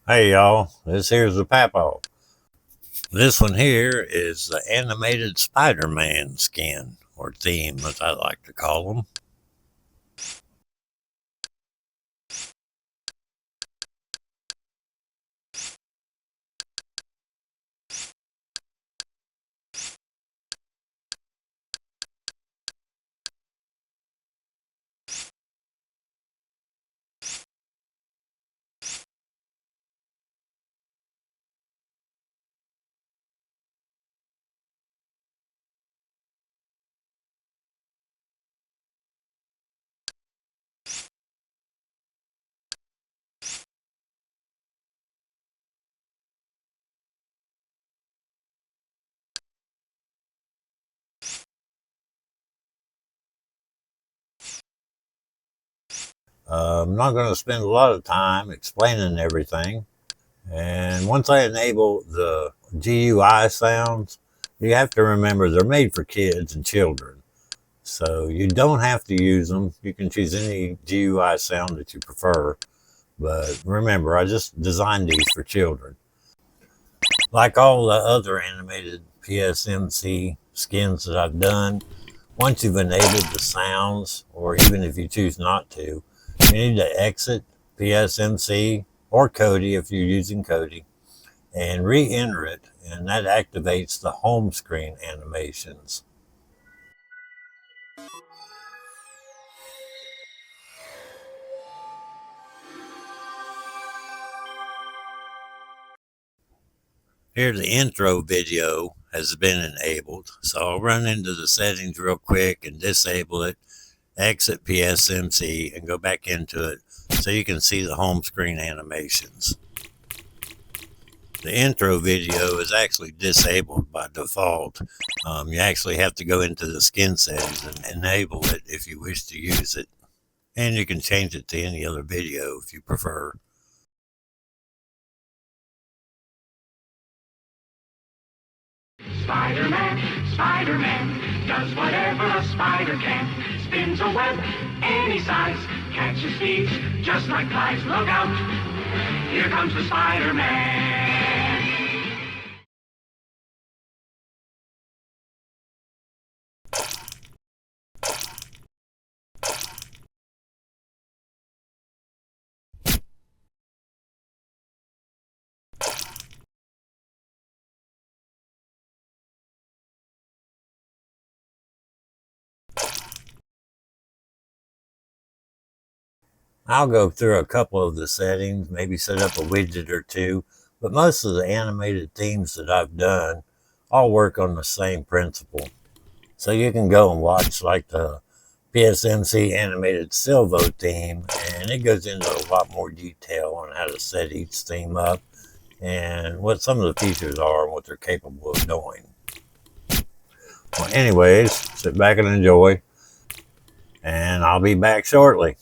Hey y'all, this here's the Papaw. This one here is the animated Spider-Man skin, or theme as I like to call them. I'm not going to spend a lot of time explaining everything. And once I enable the GUI sounds, you have to remember they're made for kids and children. So you don't have to use them. You can choose any GUI sound that you prefer. But remember, I just designed these for children. Like all the other animated PSMC skins that I've done, once you've enabled the sounds, or even if you choose not to, you need to exit PSMC or Kodi if you're using Kodi and re-enter it, and that activates the home screen animations. Here the intro video has been enabled, so I'll run into the settings real quick and disable it, exit PSMC and go back into it so you can see the home screen animations. The intro video is actually disabled by default. You actually have to go into the skin settings and enable it if you wish to use it. And you can change it to any other video if you prefer. Spider-Man, Spider-Man, does whatever a spider can. Spins a web any size, catches thieves just like flies. Look out, here comes the Spider-Man. I'll go through a couple of the settings, maybe set up a widget or two, but most of the animated themes that I've done all work on the same principle. So you can go and watch like the PSMC animated Sylvo theme, and it goes into a lot more detail on how to set each theme up and what some of the features are and what they're capable of doing. Well, anyways, sit back and enjoy, and I'll be back shortly.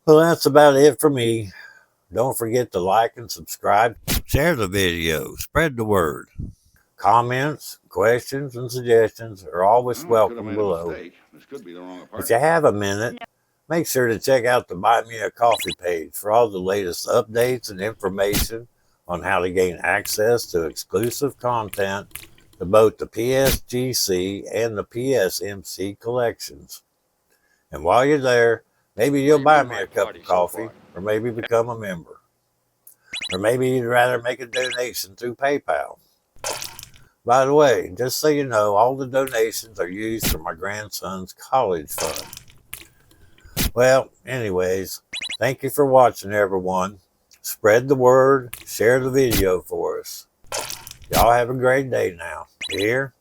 Well, that's about it for me. Don't forget to like and subscribe. Share the video. Spread the word. Comments, questions, and suggestions are always welcome below. If you have a minute, make sure to check out the Buy Me a Coffee page for all the latest updates and information on how to gain access to exclusive content to both the PSGC and the PSMC collections. And while you're there, maybe you'll buy me a cup of coffee, or maybe become a member. Or maybe you'd rather make a donation through PayPal. By the way, just so you know, all the donations are used for my grandson's college fund. Well, anyways, thank you for watching, everyone. Spread the word, share the video for us. Y'all have a great day now. You hear?